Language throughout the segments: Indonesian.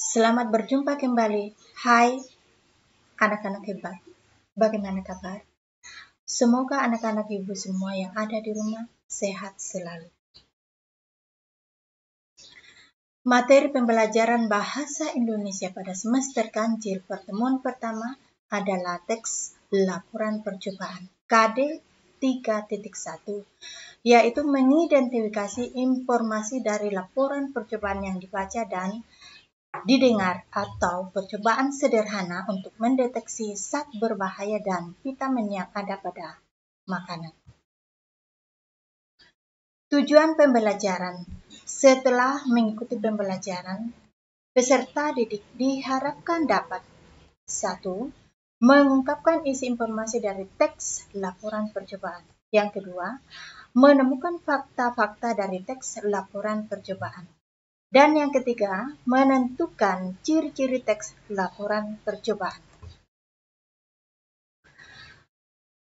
Selamat berjumpa kembali. Hai anak-anak hebat, bagaimana kabar? Semoga anak-anak ibu semua yang ada di rumah sehat selalu. Materi pembelajaran bahasa Indonesia pada semester kancil pertemuan pertama adalah teks laporan percobaan KD 3.1, yaitu mengidentifikasi informasi dari laporan percobaan yang dibaca dan didengar atau percobaan sederhana untuk mendeteksi zat berbahaya dan vitamin yang ada pada makanan. Tujuan pembelajaran. Setelah mengikuti pembelajaran, peserta didik diharapkan dapat 1. Mengungkapkan isi informasi dari teks laporan percobaan. Yang kedua, menemukan fakta-fakta dari teks laporan percobaan. Dan yang ketiga, menentukan ciri-ciri teks laporan percobaan.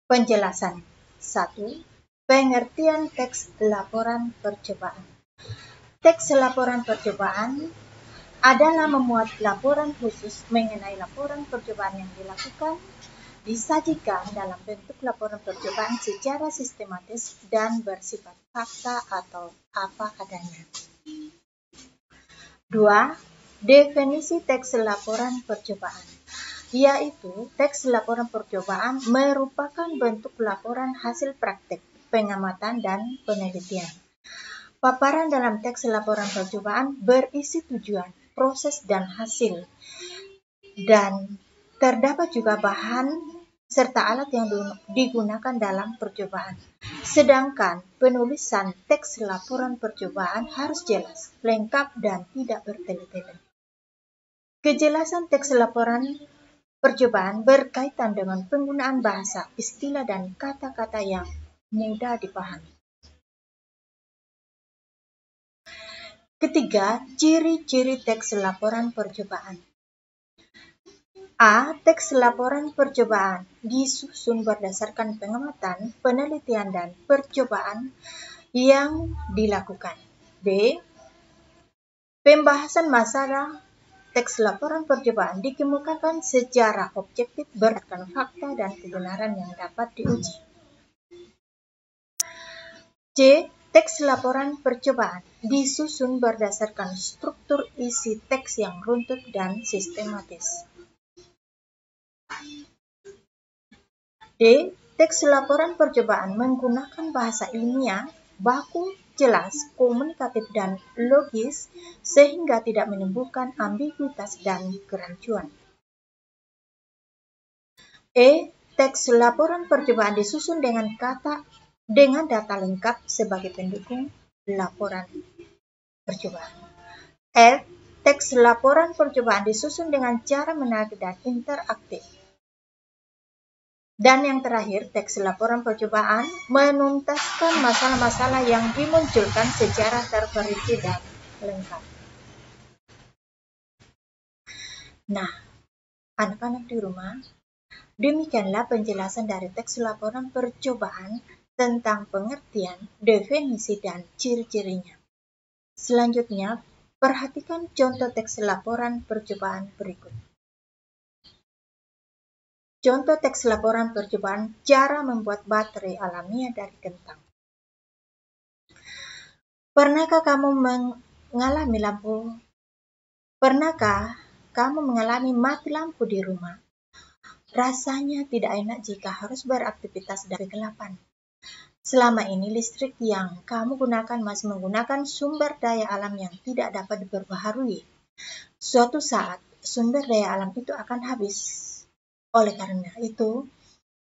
Penjelasan. 1. Pengertian teks laporan percobaan. Teks laporan percobaan adalah memuat laporan khusus mengenai laporan percobaan yang dilakukan, disajikan dalam bentuk laporan percobaan secara sistematis dan bersifat fakta atau apa adanya. 2. Definisi teks laporan percobaan, yaitu teks laporan percobaan merupakan bentuk laporan hasil praktik, pengamatan, dan penelitian. Paparan dalam teks laporan percobaan berisi tujuan, proses, dan hasil, dan terdapat juga bahan serta alat yang digunakan dalam percobaan. Sedangkan penulisan teks laporan percobaan harus jelas, lengkap, dan tidak bertele-tele. Kejelasan teks laporan percobaan berkaitan dengan penggunaan bahasa, istilah, dan kata-kata yang mudah dipahami. Ketiga, ciri-ciri teks laporan percobaan. A. Teks laporan percobaan disusun berdasarkan pengamatan, penelitian, dan percobaan yang dilakukan. B. Pembahasan masalah teks laporan percobaan dikemukakan secara objektif berdasarkan fakta dan kebenaran yang dapat diuji. C. Teks laporan percobaan disusun berdasarkan struktur isi teks yang runtut dan sistematis. D. Teks laporan percobaan menggunakan bahasa ilmiah, baku, jelas, komunikatif, dan logis sehingga tidak menimbulkan ambiguitas dan kerancuan. E. Teks laporan percobaan disusun dengan data lengkap sebagai pendukung laporan percobaan. F. Teks laporan percobaan disusun dengan cara menarik dan interaktif. Dan yang terakhir, teks laporan percobaan menuntaskan masalah-masalah yang dimunculkan secara terperinci dan lengkap. Nah, anak-anak di rumah, demikianlah penjelasan dari teks laporan percobaan tentang pengertian, definisi, dan ciri-cirinya. Selanjutnya, perhatikan contoh teks laporan percobaan berikut. Contoh teks laporan percobaan cara membuat baterai alamiah dari kentang. Pernahkah kamu mengalami mati lampu di rumah? Rasanya tidak enak jika harus beraktivitas dari kegelapan. Selama ini listrik yang kamu gunakan masih menggunakan sumber daya alam yang tidak dapat diperbaharui. Suatu saat sumber daya alam itu akan habis. Oleh karena itu,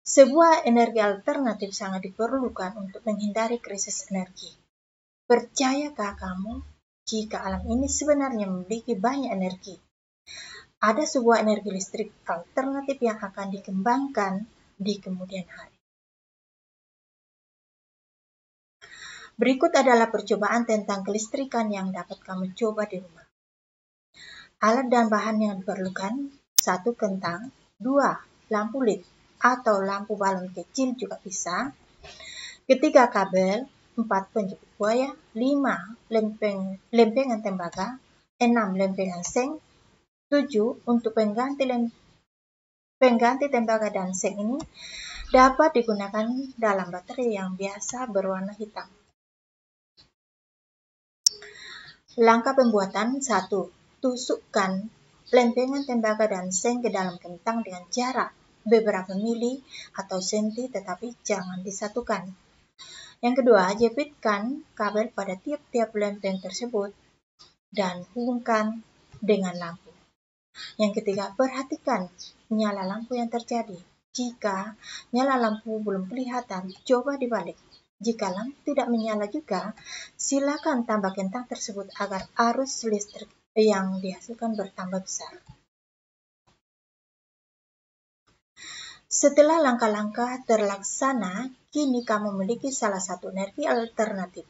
sebuah energi alternatif sangat diperlukan untuk menghindari krisis energi. Percayakah kamu jika alam ini sebenarnya memiliki banyak energi? Ada sebuah energi listrik alternatif yang akan dikembangkan di kemudian hari. Berikut adalah percobaan tentang kelistrikan yang dapat kamu coba di rumah. Alat dan bahan yang diperlukan: 1. Kentang, 2. Lampu LED atau lampu balon kecil juga bisa, 3. Kabel, 4. Penjepit buaya, 5. Lempengan tembaga, 6. Lempengan seng, 7. Untuk pengganti tembaga dan seng ini dapat digunakan dalam baterai yang biasa berwarna hitam. Langkah pembuatan 1. Tusukkan lempengan tembaga dan seng ke dalam kentang dengan jarak beberapa mili atau senti, tetapi jangan disatukan. Yang kedua, jepitkan kabel pada tiap-tiap lempeng tersebut dan hubungkan dengan lampu. Yang ketiga, perhatikan nyala lampu yang terjadi. Jika nyala lampu belum kelihatan, coba dibalik. Jika lampu tidak menyala juga, silakan tambah kentang tersebut agar arus listrik yang dihasilkan bertambah besar. Setelah langkah-langkah terlaksana, kini kamu memiliki salah satu energi alternatif.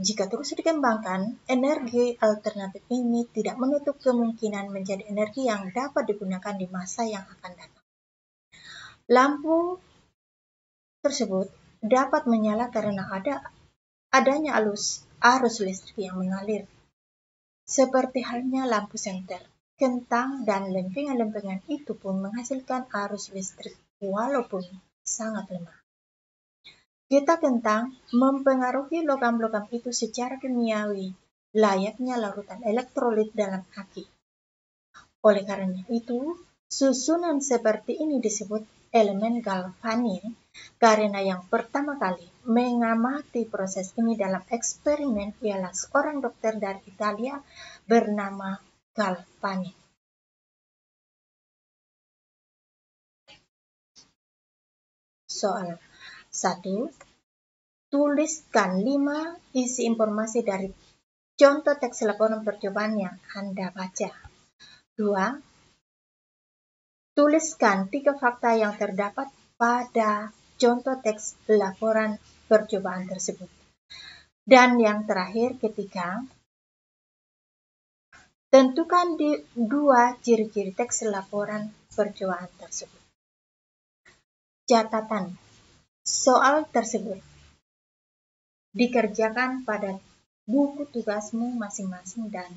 Jika terus dikembangkan, energi alternatif ini tidak menutup kemungkinan menjadi energi yang dapat digunakan di masa yang akan datang. Lampu tersebut dapat menyala karena adanya arus listrik yang mengalir. Seperti halnya lampu senter, kentang dan lempengan-lempengan itu pun menghasilkan arus listrik walaupun sangat lemah. Getah kentang mempengaruhi logam-logam itu secara kimiawi, layaknya larutan elektrolit dalam aki. Oleh karena itu, susunan seperti ini disebut elemen galvanin, karena yang pertama kali mengamati proses ini dalam eksperimen ialah seorang dokter dari Italia bernama Galvani. Soal 1. Tuliskan 5 isi informasi dari contoh teks laporan percobaan yang Anda baca. 2. Tuliskan 3 fakta yang terdapat pada contoh teks laporan percobaan tersebut. Dan yang terakhir, ketiga, tentukan 2 ciri-ciri teks laporan percobaan tersebut. Catatan: soal tersebut dikerjakan pada buku tugasmu masing-masing dan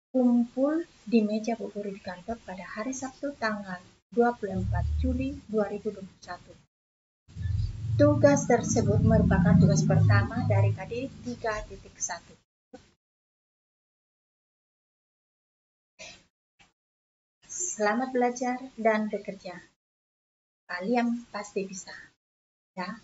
kumpul di meja buku di kantor pada hari Sabtu tanggal 24 Juli 2021. Tugas tersebut merupakan tugas pertama dari KD 3.1. Selamat belajar dan bekerja. Kalian pasti bisa. Ya.